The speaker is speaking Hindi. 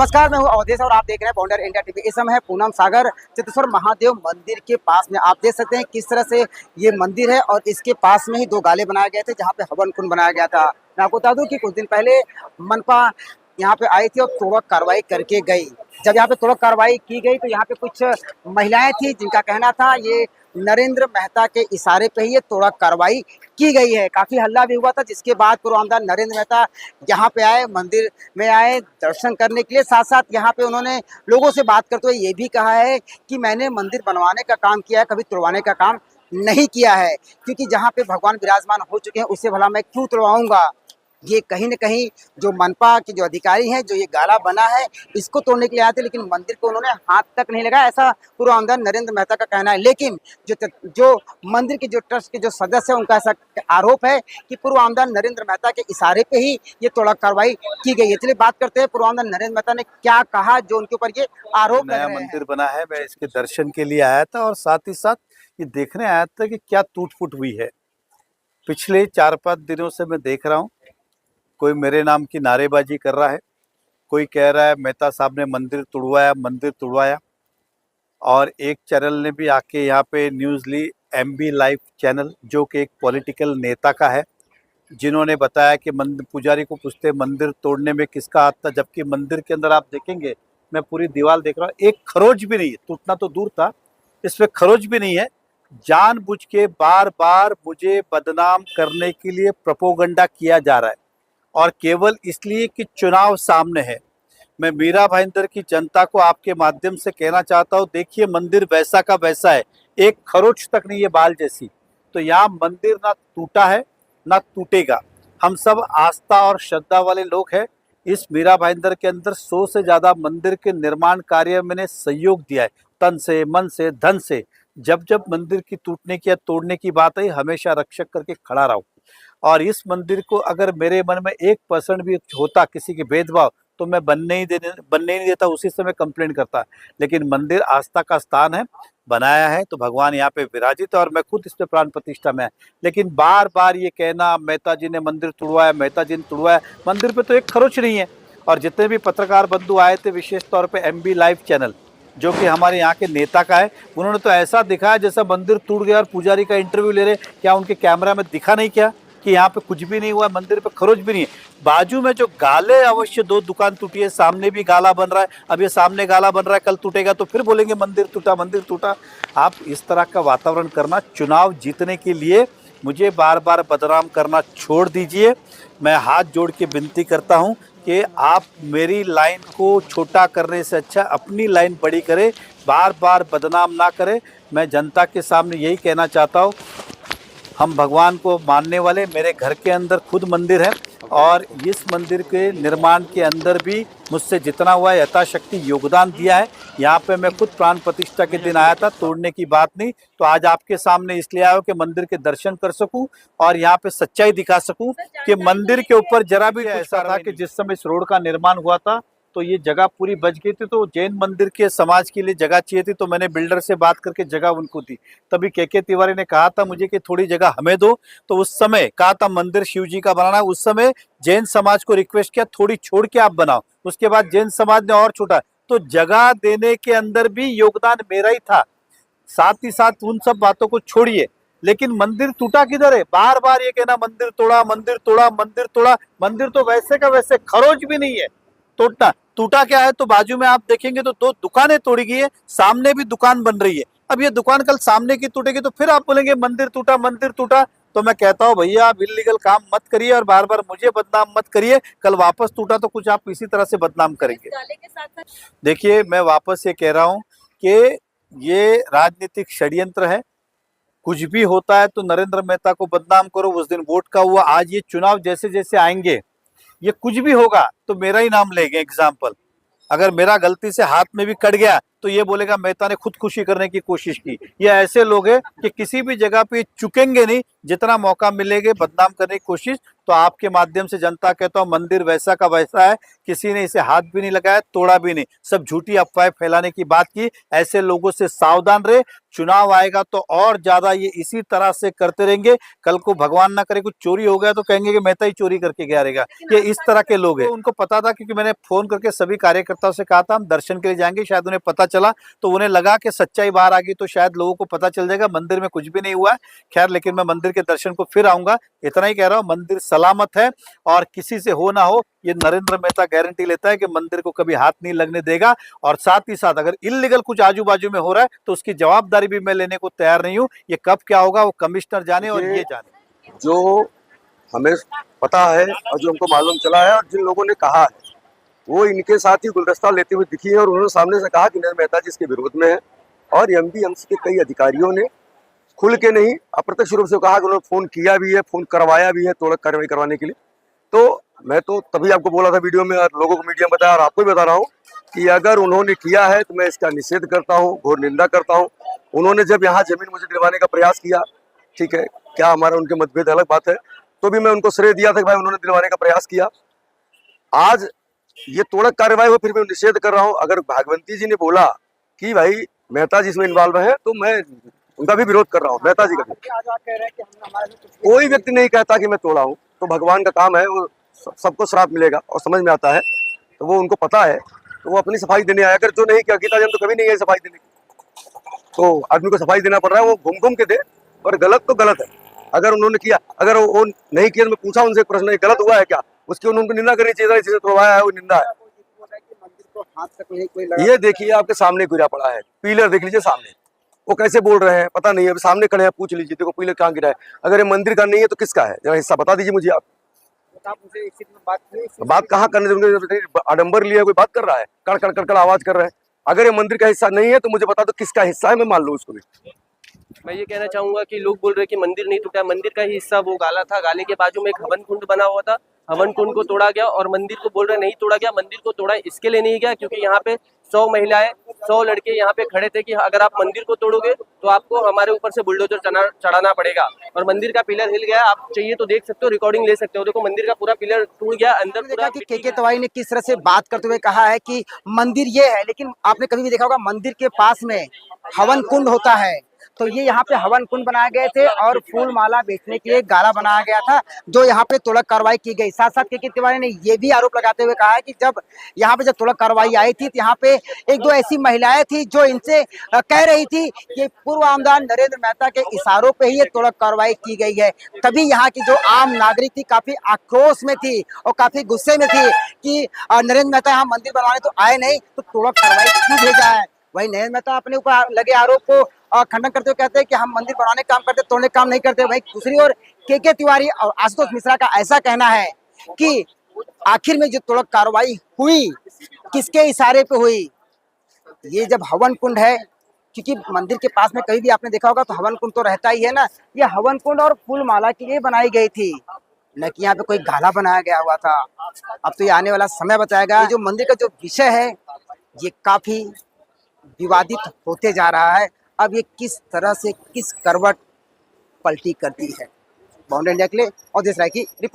नमस्कार, मैं हूं अवधेश और आप देख रहे हैं बॉन्डर इंडिया टीवी। इस समय है पूनम सागर चित्तेश्वर महादेव मंदिर के पास में। आप देख सकते हैं किस तरह से ये मंदिर है और इसके पास में ही दो गाले बनाए गए थे जहां पे हवन कुंड बनाया गया था। मैं आपको बता दूं कि कुछ दिन पहले मनपा यहाँ पे आई थी और तोड़क कार्रवाई करके गई। जब यहाँ पे तोड़क कार्रवाई की गई तो यहाँ पे कुछ महिलाएं थी जिनका कहना था ये नरेंद्र मेहता के इशारे पे ही ये तोड़क कार्रवाई की गई है। काफी हल्ला भी हुआ था, जिसके बाद पूर्व आमदार नरेंद्र मेहता यहाँ पे आए, मंदिर में आए दर्शन करने के लिए। साथ साथ यहाँ पे उन्होंने लोगों से बात करते हुए ये भी कहा है कि मैंने मंदिर बनवाने का काम किया है, कभी तुड़वाने का काम नहीं किया है, क्योंकि जहाँ पे भगवान विराजमान हो चुके हैं उससे भला मैं क्यों तुड़वाऊंगा। ये कहीं न कहीं जो मनपा के जो अधिकारी हैं, जो ये गाला बना है इसको तोड़ने के लिए आए थे, लेकिन मंदिर को उन्होंने हाथ तक नहीं लगाया, ऐसा पूर्व आमदार नरेंद्र मेहता का कहना है। लेकिन जो मंदिर के जो ट्रस्ट के जो सदस्य हैं उनका ऐसा आरोप है कि पूर्व आमदार नरेंद्र मेहता के इशारे पे ही ये तोड़क कार्रवाई की गई है। चलिए बात करते हैं पूर्व आमदार नरेंद्र मेहता ने क्या कहा जो उनके ऊपर ये आरोप लग नया रहे हैं। मंदिर बना है, मैं इसके दर्शन के लिए आया था और साथ ही साथ ये देखने आया था कि क्या टूट फूट हुई है। पिछले 4-5 दिनों से मैं देख रहा हूँ, कोई मेरे नाम की नारेबाजी कर रहा है, कोई कह रहा है मेहता साहब ने मंदिर तुड़वाया। और एक चैनल ने भी आके यहाँ पे न्यूज़ ली, MB लाइव चैनल, जो कि एक पॉलिटिकल नेता का है, जिन्होंने बताया कि मंदिर पुजारी को पूछते मंदिर तोड़ने में किसका हाथ था, जबकि मंदिर के अंदर आप देखेंगे, मैं पूरी दीवार देख रहा हूँ, एक खरोच भी नहीं है। टूटना तो दूर था, इसमें खरोच भी नहीं है। जानबूझ के बार बार मुझे बदनाम करने के लिए प्रोपोगंडा किया जा रहा है, और केवल इसलिए कि चुनाव सामने है। मैं मीरा भाईंदर की जनता को आपके माध्यम से कहना चाहता हूँ, देखिए मंदिर वैसा का वैसा है, एक खरोच तक नहीं है बाल जैसी। तो यहाँ मंदिर ना टूटा है ना टूटेगा। हम सब आस्था और श्रद्धा वाले लोग हैं। इस मीरा भाईंदर के अंदर 100 से ज़्यादा मंदिर के निर्माण कार्य मैंने सहयोग दिया है, तन से, मन से, धन से। जब जब मंदिर की टूटने की या तोड़ने की बात आई, हमेशा रक्षक करके खड़ा रहा हूं। और इस मंदिर को अगर मेरे मन में 1% भी होता किसी के भेदभाव, तो मैं बनने ही नहीं देता, उसी समय कंप्लेंट करता। लेकिन मंदिर आस्था का स्थान है, बनाया है तो भगवान यहाँ पे विराजित है, और मैं खुद इस पे प्राण प्रतिष्ठा में है। लेकिन बार बार ये कहना मेहता जी ने मंदिर तुड़वाया, मेहता जी ने तुड़वाया, मंदिर पे तो एक खरोच नहीं है। और जितने भी पत्रकार बंधु आए थे, विशेष तौर पे MB लाइव चैनल, जो कि हमारे यहाँ के नेता का है, उन्होंने तो ऐसा दिखाया जैसा मंदिर टूट गया और पुजारी का इंटरव्यू ले रहे। क्या उनके कैमरा में दिखा नहीं क्या कि यहाँ पे कुछ भी नहीं हुआ, मंदिर पे खरोच भी नहीं है। बाजू में जो गाले, अवश्य 2 दुकान टूटी है, सामने भी गाला बन रहा है। अब ये सामने गाला बन रहा है, कल टूटेगा तो फिर बोलेंगे मंदिर टूटा, मंदिर टूटा। आप इस तरह का वातावरण करना, चुनाव जीतने के लिए मुझे बार बार बदनाम करना छोड़ दीजिए। मैं हाथ जोड़ के विनती करता हूँ कि आप मेरी लाइन को छोटा करने से अच्छा अपनी लाइन बड़ी करें, बार बार बदनाम ना करें। मैं जनता के सामने यही कहना चाहता हूँ, हम भगवान को मानने वाले, मेरे घर के अंदर खुद मंदिर है, और इस मंदिर के निर्माण के अंदर भी मुझसे जितना हुआ है यथाशक्ति योगदान दिया है। यहाँ पे मैं खुद प्राण प्रतिष्ठा के दिन आया था, तोड़ने की बात नहीं। तो आज आपके सामने इसलिए आया हूँ कि मंदिर के दर्शन कर सकूं और यहाँ पे सच्चाई दिखा सकूं कि मंदिर के ऊपर जरा भी ऐसा था कि जिस समय इस रोड का निर्माण हुआ था तो ये जगह पूरी बच गई थी, तो जैन मंदिर के समाज के लिए जगह चाहिए थी, तो मैंने बिल्डर से बात करके जगह उनको दी। तभी KK तिवारी ने कहा था मुझे कि थोड़ी जगह हमें दो, तो उस समय कहा था मंदिर शिव जी का बनाना। उस समय जैन समाज को रिक्वेस्ट किया थोड़ी छोड़ के आप बनाओ, उसके बाद जैन समाज ने और छोटा, तो जगह देने के अंदर भी योगदान मेरा ही था। साथ ही साथ उन सब बातों को छोड़िए, लेकिन मंदिर टूटा किधर है? बार बार ये कहना मंदिर तोड़ा, मंदिर तोड़ा, मंदिर तोड़ा। मंदिर तो वैसे का वैसे, खरोच भी नहीं है। टूटा टूटा क्या है? तो बाजू में आप देखेंगे तो 2 दुकानें तोड़ी गई है, सामने भी दुकान बन रही है। अब ये दुकान कल सामने की टूटेगी तो फिर आप बोलेंगे मंदिर टूटा, मंदिर टूटा। तो मैं कहता हूँ भैया, आप इलीगल काम मत करिए और बार बार मुझे बदनाम मत करिए। कल वापस टूटा तो कुछ आप इसी तरह से बदनाम करेंगे। देखिए, मैं वापस ये कह रहा हूँ कि ये राजनीतिक षड्यंत्र है। कुछ भी होता है तो नरेंद्र मेहता को बदनाम करो, उस दिन वोट का हुआ। आज ये चुनाव जैसे जैसे आएंगे, ये कुछ भी होगा तो मेरा ही नाम लेंगे। एग्जाम्पल, अगर मेरा गलती से हाथ में भी कट गया तो ये बोलेगा मेहता ने खुदकुशी करने की कोशिश की। ये ऐसे लोग हैं कि किसी भी जगह पे चुकेंगे नहीं, जितना मौका मिलेगा बदनाम करने की कोशिश, तो आपके माध्यम से जनता कहता हूँ मंदिर वैसा का वैसा है, किसी ने इसे हाथ भी नहीं लगाया, तोड़ा भी नहीं, सब झूठी अफवाहें फैलाने की बात की। ऐसे लोगों से सावधान रहे, चुनाव आएगा तो और ज्यादा ये इसी तरह से करते रहेंगे। कल को भगवान ना करे कुछ चोरी हो गया तो कहेंगे कि मेहता ही चोरी करके गया रहेगा। ये इस तरह के लोग हैं। तो उनको पता था, क्योंकि मैंने फोन करके सभी कार्यकर्ताओं से कहा था हम दर्शन के लिए जाएंगे, शायद उन्हें पता चला तो उन्हें लगा कि सच्चाई बाहर आ गई तो शायद लोगों को पता चल जाएगा मंदिर में कुछ भी नहीं हुआ है। खैर, लेकिन मैं मंदिर के दर्शन को फिर आऊंगा, इतना ही कह रहा हूँ, मंदिर सलामत है और किसी से हो ना हो ये नरेंद्र मेहता गारंटी लेता है कि मंदिर को कभी हाथ नहीं लगने देगा। और साथ ही साथ अगर इल्लीगल कुछ आजू बाजू में हो रहा है तो उसकी जवाबदारी भी मैं लेने को तैयार नहीं हूँ। ये कब क्या होगा वो कमिश्नर जाने और ये जाने। जो हमें पता है और जो हमको मालूम चला है और जिन लोगों ने कहा है वो इनके साथ ही गुलदस्ता लेते हुए दिखी है और उन्होंने सामने से कहा कि नरेंद्र मेहता जी इसके विरोध में है। और एमबीएमसी के कई अधिकारियों ने खुल के नहीं, अप्रत्यक्ष रूप से कहा कि उन्होंने फोन किया भी है, फोन करवाया भी है तोड़ कार्रवाई करवाने के लिए। तो मैं तो तभी आपको बोला था वीडियो में और लोगों को मीडिया में बताया और आपको भी बता रहा हूँ कि अगर उन्होंने किया है तो मैं इसका निषेध करता हूँ, घोर निंदा करता हूँ। उन्होंने जब यहाँ जमीन मुझे दिलवाने का प्रयास किया, ठीक है, क्या हमारा उनके मतभेद अलग बात है, तो भी मैं उनको श्रेय दिया था कि भाई उन्होंने दिलवाने का प्रयास किया। आज ये तोड़क कार्रवाई हो फिर मैं निषेध कर रहा हूँ। अगर भागवंती जी ने बोला कि भाई मेहता जी इसमें इन्वॉल्व है तो मैं उनका भी विरोध कर रहा हूँ, मेहता जी का भी। कोई व्यक्ति नहीं कहता कि मैं तोड़ा हूँ, तो भगवान का काम है, वो सबको श्राप मिलेगा और समझ में आता है, तो वो उनको पता है, तो वो अपनी सफाई देने आया। अगर जो नहीं किया, गीता जन तो कभी नहीं है सफाई देने की, तो आदमी को सफाई देना पड़ रहा है, वो घूम घूम के दे, पर गलत तो गलत है। अगर उन्होंने किया, अगर वो नहीं किया तो मैं पूछा उनसे प्रश्न, गलत हुआ है क्या, उसकी उन्होंने निंदा करनी चाहिए, जिसे तोड़वाया है वो निंदा है। ये देखिए आपके सामने गिरा पड़ा है, पिलर देख लीजिए सामने, वो कैसे बोल रहे हैं पता नहीं है, सामने खड़े हैं, पूछ लीजिए, देखो पिलर कहाँ गिरा है। अगर ये मंदिर का नहीं है तो किसका है, जरा हिस्सा बता दीजिए मुझे आप। बात कहाँ करने देंगे, आडंबर लिया कोई बात कर रहा है, कड़ कड़ कड़ कड़ आवाज कर रहा है। अगर ये मंदिर का हिस्सा नहीं है तो मुझे बता दो किसका हिस्सा है, मैं मान लूँ उसको भी। मैं ये कहना चाहूंगा कि लोग बोल रहे हैं कि मंदिर नहीं टूटा, मंदिर का ही हिस्सा वो गाला था, गाले के बाजू में एक हवन कुंड बना हुआ था, हवन कुंड को तोड़ा गया और मंदिर को बोल रहे नहीं तोड़ा गया। मंदिर को तोड़ा इसके लिए नहीं गया क्योंकि यहाँ पे 100 महिलाएं 100 लड़के यहाँ पे खड़े थे कि अगर आप मंदिर को तोड़ोगे तो आपको हमारे ऊपर से बुलडोजर चढ़ाना पड़ेगा। और मंदिर का पिलर हिल गया, आप चाहिए तो देख सकते हो, रिकॉर्डिंग ले सकते हो, देखो मंदिर का पूरा पिलर टूट गया अंदर पूरा। के तिवारी ने किस तरह से बात करते हुए कहा है कि मंदिर ये है, लेकिन आपने कभी भी देखा होगा मंदिर के पास में हवन कुंड होता है, तो ये यहाँ पे हवन कुंड बनाए गए थे और फूल माला बेचने के लिए गाला बनाया गया था, जो यहाँ पे तोड़क कार्रवाई की गई। साथ साथ के तिवारी ने ये भी आरोप लगाते हुए कहा है कि जब यहाँ पे तोड़क कार्रवाई आई थी तो यहाँ पे एक दो ऐसी महिलाएं थी जो इनसे कह रही थी कि पूर्व आमदार नरेंद्र मेहता के इशारों पे ही ये तोड़क कार्रवाई की गई है। तभी यहाँ की जो आम नागरिक थी काफी आक्रोश में थी और काफी गुस्से में थी कि नरेंद्र मेहता यहाँ मंदिर बनवाने तो आए नहीं, तो तोड़क कार्रवाई क्यों भेजा है। वही नरेंद्र मेहता अपने ऊपर लगे आरोप को खंडन करते हुए कहते हैं कि हम मंदिर बनाने काम करते, तोड़ने काम नहीं करते। वही दूसरी ओर के तिवारी और आशुतोष मिश्रा का ऐसा कहना है कि आखिर में जो तोड़क कार्रवाई हुई किसके इशारे पे हुई। ये जब हवन कुंड है, क्योंकि मंदिर के पास में कहीं भी आपने देखा होगा तो हवन कुंड तो रहता ही है ना, ये हवन कुंड और फूल माला के लिए बनाई गई थी, न कि यहाँ पे कोई गाला बनाया गया हुआ था। अब तो ये आने वाला समय बताएगा। जो मंदिर का जो विषय है ये काफी विवादित होते जा रहा है। अब ये किस तरह से किस करवट पलटी करती है। बाउंड्री इंडिया के लिए और देश राय की रिपोर्ट।